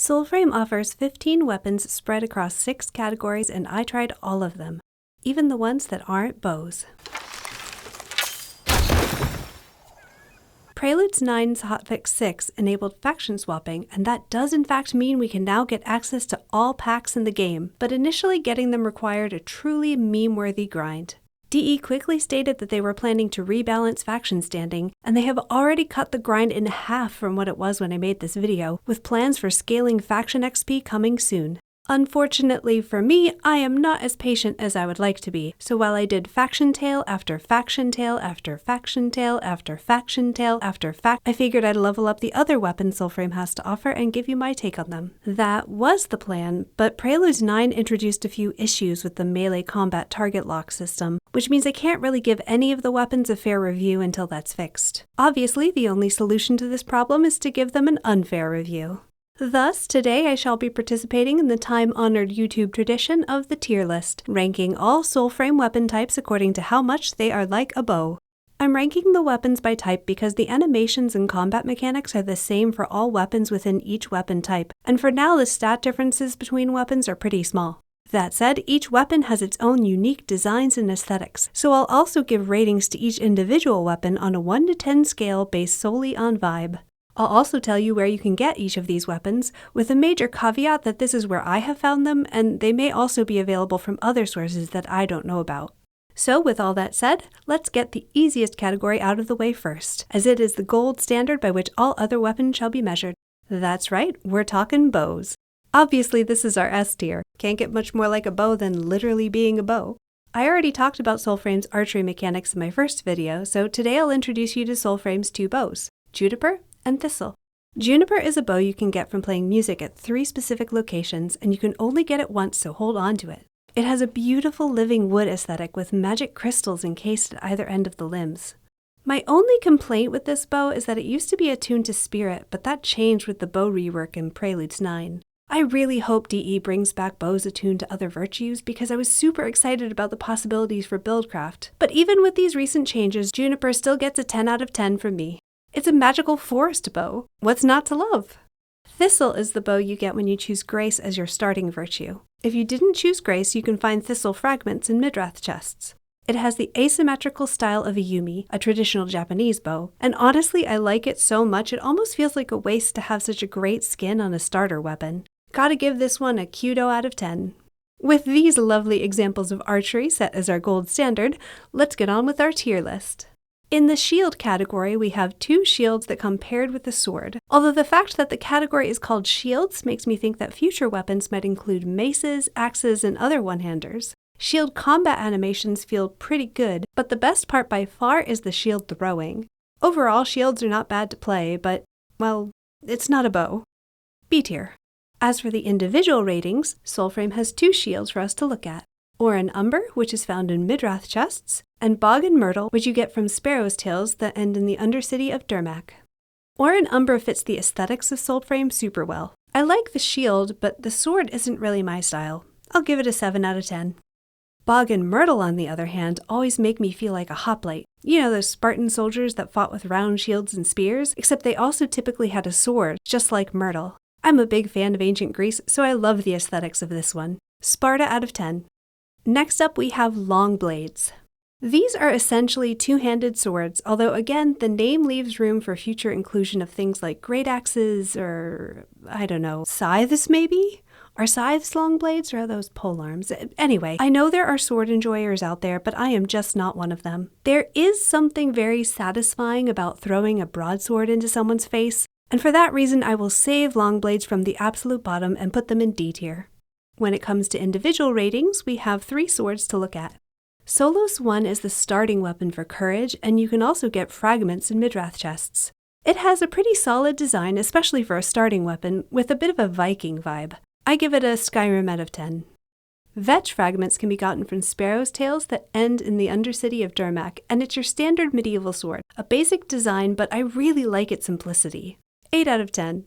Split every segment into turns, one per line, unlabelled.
Soulframe offers 15 weapons spread across 6 categories, and I tried all of them, even the ones that aren't bows. Preludes 9's hotfix 6 enabled faction swapping, and that does in fact mean we can now get access to all packs in the game, but initially getting them required a truly meme-worthy grind. DE quickly stated that they were planning to rebalance faction standing, and they have already cut the grind in half from what it was when I made this video, with plans for scaling faction XP coming soon. Unfortunately for me, I am not as patient as I would like to be, so while I did faction tale after faction tale after faction tale after faction tale after I figured I'd level up the other weapons Soulframe has to offer and give you my take on them. That was the plan, but Preludes 9 introduced a few issues with the melee combat target lock system, which means I can't really give any of the weapons a fair review until that's fixed. Obviously, the only solution to this problem is to give them an unfair review. Thus, today I shall be participating in the time-honored YouTube tradition of the tier list, ranking all Soulframe weapon types according to how much they are like a bow. I'm ranking the weapons by type because the animations and combat mechanics are the same for all weapons within each weapon type, and for now the stat differences between weapons are pretty small. That said, each weapon has its own unique designs and aesthetics, so I'll also give ratings to each individual weapon on a 1 to 10 scale based solely on vibe. I'll also tell you where you can get each of these weapons, with a major caveat that this is where I have found them, and they may also be available from other sources that I don't know about. So with all that said, let's get the easiest category out of the way first, as it is the gold standard by which all other weapons shall be measured. That's right, we're talking bows. Obviously this is our S tier. Can't get much more like a bow than literally being a bow. I already talked about Soulframe's archery mechanics in my first video, so today I'll introduce you to Soulframe's 2 bows, Juniper and Thistle. Juniper is a bow you can get from playing music at 3 specific locations, and you can only get it once, so hold on to it. It has a beautiful living wood aesthetic with magic crystals encased at either end of the limbs. My only complaint with this bow is that it used to be attuned to spirit, but that changed with the bow rework in Preludes 9. I really hope DE brings back bows attuned to other virtues because I was super excited about the possibilities for buildcraft. But even with these recent changes, Juniper still gets a 10 out of 10 from me. It's a magical forest bow. What's not to love? Thistle is the bow you get when you choose Grace as your starting virtue. If you didn't choose Grace, you can find Thistle fragments in Midrath chests. It has the asymmetrical style of a Yumi, a traditional Japanese bow, and honestly I like it so much it almost feels like a waste to have such a great skin on a starter weapon. Gotta give this one a Kudo out of 10. With these lovely examples of archery set as our gold standard, let's get on with our tier list. In the shield category, we have 2 shields that come paired with the sword, although the fact that the category is called shields makes me think that future weapons might include maces, axes, and other one-handers. Shield combat animations feel pretty good, but the best part by far is the shield throwing. Overall, shields are not bad to play, but, well, it's not a bow. B tier. As for the individual ratings, Soulframe has 2 shields for us to look at. Oran Umber, which is found in Midrath chests, and Bog and Myrtle, which you get from Sparrow's Tails that end in the Undercity of Durmak. Oran Umber fits the aesthetics of Soulframe super well. I like the shield, but the sword isn't really my style. I'll give it a 7 out of 10. Bog and Myrtle, on the other hand, always make me feel like a hoplite. You know those Spartan soldiers that fought with round shields and spears, except they also typically had a sword, just like Myrtle. I'm a big fan of ancient Greece, so I love the aesthetics of this one. Sparta out of 10. Next up we have long blades. These are essentially 2-handed swords, although again, the name leaves room for future inclusion of things like great axes or, I don't know, scythes maybe? Are scythes long blades or are those polearms? Anyway, I know there are sword enjoyers out there, but I am just not one of them. There is something very satisfying about throwing a broadsword into someone's face, and for that reason I will save long blades from the absolute bottom and put them in D tier. When it comes to individual ratings, we have 3 swords to look at. Solos 1 is the starting weapon for courage, and you can also get fragments in Midrath chests. It has a pretty solid design, especially for a starting weapon, with a bit of a Viking vibe. I give it a Skyrim out of 10. Vetch fragments can be gotten from Sparrow's Tails that end in the Undercity of Durmak, and it's your standard medieval sword. A basic design, but I really like its simplicity. 8 out of 10.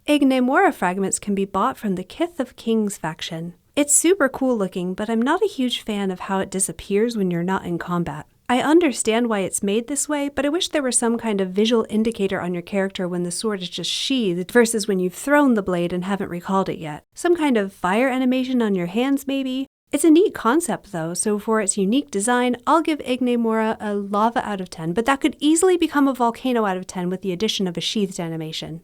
Ignemora fragments can be bought from the Kith of Kings faction. It's super cool looking, but I'm not a huge fan of how it disappears when you're not in combat. I understand why it's made this way, but I wish there were some kind of visual indicator on your character when the sword is just sheathed versus when you've thrown the blade and haven't recalled it yet. Some kind of fire animation on your hands maybe? It's a neat concept though, so for its unique design, I'll give Igne Mora a lava out of 10, but that could easily become a volcano out of 10 with the addition of a sheathed animation.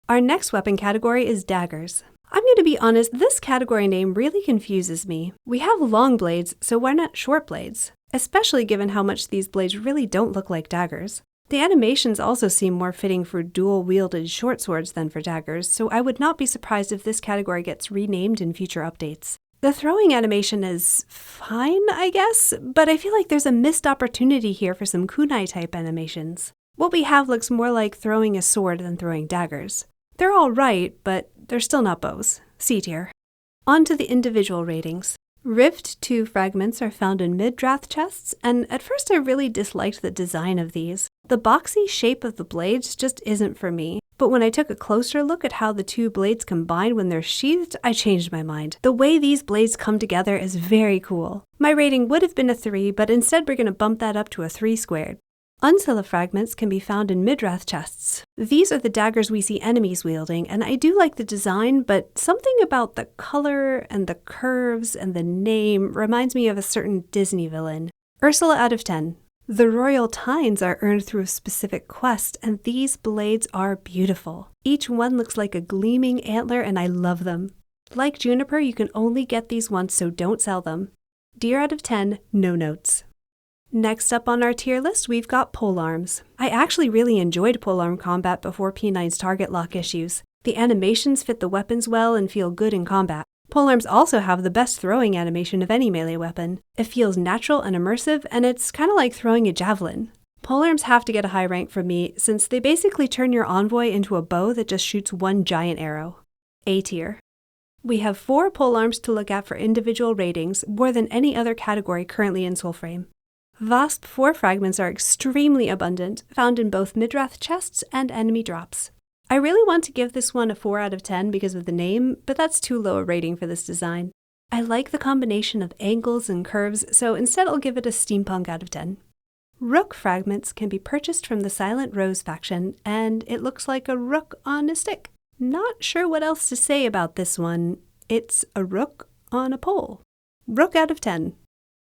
Our next weapon category is daggers. I'm going to be honest, this category name really confuses me. We have long blades, so why not short blades? Especially given how much these blades really don't look like daggers. The animations also seem more fitting for dual-wielded short swords than for daggers, so I would not be surprised if this category gets renamed in future updates. The throwing animation is fine, I guess, but I feel like there's a missed opportunity here for some kunai-type animations. What we have looks more like throwing a sword than throwing daggers. They're all right, but they're still not bows. C tier. On to the individual ratings. Rift 2 fragments are found in mid-drath chests, and at first I really disliked the design of these. The boxy shape of the blades just isn't for me. But when I took a closer look at how the two blades combine when they're sheathed, I changed my mind. The way these blades come together is very cool. My rating would have been a 3, but instead we're going to bump that up to a 3 squared. Unsilla fragments can be found in mid-drath chests. These are the daggers we see enemies wielding, and I do like the design, but something about the color and the curves and the name reminds me of a certain Disney villain. Ursula out of 10. The royal tines are earned through a specific quest, and these blades are beautiful. Each one looks like a gleaming antler, and I love them. Like Juniper, you can only get these once, so don't sell them. Deer out of 10, no notes. Next up on our tier list, we've got polearms. I actually really enjoyed polearm combat before P9's target lock issues. The animations fit the weapons well and feel good in combat. Polearms also have the best throwing animation of any melee weapon. It feels natural and immersive, and it's kind of like throwing a javelin. Polearms have to get a high rank from me, since they basically turn your Envoy into a bow that just shoots one giant arrow. A tier. We have 4 polearms to look at for individual ratings, more than any other category currently in Soulframe. VASP 4 fragments are extremely abundant, found in both mid-drath chests and enemy drops. I really want to give this one a 4 out of 10 because of the name, but that's too low a rating for this design. I like the combination of angles and curves, so instead I'll give it a steampunk out of 10. Rook fragments can be purchased from the Silent Rose faction, and it looks like a rook on a stick. Not sure what else to say about this one. It's a rook on a pole. Rook out of 10.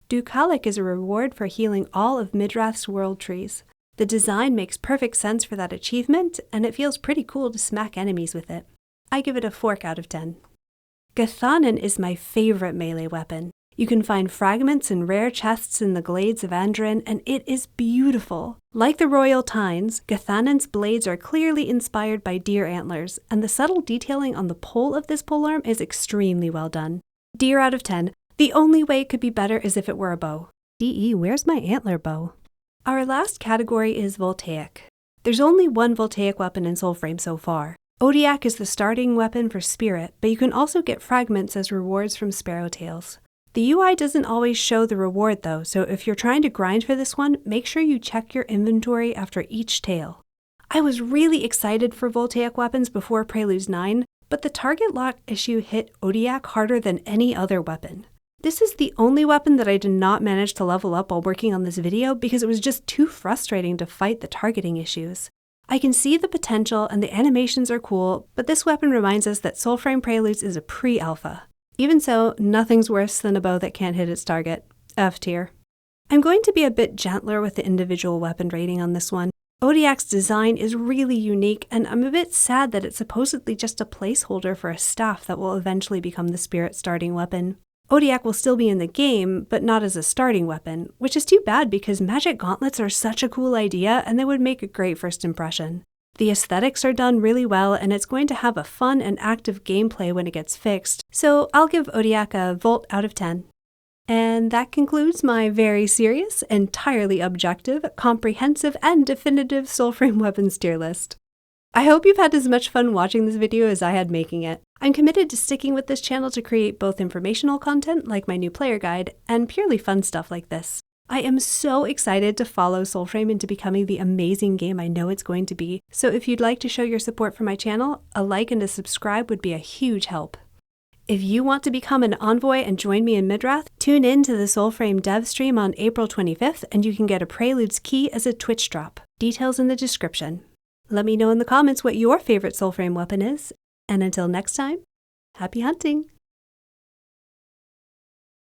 Dukalik is a reward for healing all of Midrath's world trees. The design makes perfect sense for that achievement, and it feels pretty cool to smack enemies with it. I give it a fork out of 10. Gathanan is my favorite melee weapon. You can find fragments in rare chests in the glades of Andren, and it is beautiful. Like the royal tines, Gathanan's blades are clearly inspired by deer antlers, and the subtle detailing on the pole of this polearm is extremely well done. Deer out of 10. The only way it could be better is if it were a bow. DE, where's my antler bow? Our last category is Voltaic. There's only one Voltaic weapon in Soulframe so far. Odiak is the starting weapon for Spirit, but you can also get fragments as rewards from Sparrowtails. The UI doesn't always show the reward though, so if you're trying to grind for this one, make sure you check your inventory after each tail. I was really excited for Voltaic weapons before Preludes 9, but the target lock issue hit Odiak harder than any other weapon. This is the only weapon that I did not manage to level up while working on this video because it was just too frustrating to fight the targeting issues. I can see the potential and the animations are cool, but this weapon reminds us that Soulframe Preludes is a pre-alpha. Even so, nothing's worse than a bow that can't hit its target. F tier. I'm going to be a bit gentler with the individual weapon rating on this one. Odiak's design is really unique, and I'm a bit sad that it's supposedly just a placeholder for a staff that will eventually become the Spirit starting weapon. Odiak will still be in the game, but not as a starting weapon, which is too bad because magic gauntlets are such a cool idea and they would make a great first impression. The aesthetics are done really well and it's going to have a fun and active gameplay when it gets fixed, so I'll give Odiak a Volt out of 10. And that concludes my very serious, entirely objective, comprehensive, and definitive Soulframe weapons tier list. I hope you've had as much fun watching this video as I had making it. I'm committed to sticking with this channel to create both informational content, like my new player guide, and purely fun stuff like this. I am so excited to follow Soulframe into becoming the amazing game I know it's going to be, so if you'd like to show your support for my channel, a like and a subscribe would be a huge help. If you want to become an Envoy and join me in Midrath, tune in to the Soulframe Devstream on April 25th and you can get a Preludes key as a Twitch drop. Details in the description. Let me know in the comments what your favorite Soulframe weapon is, and until next time, happy hunting!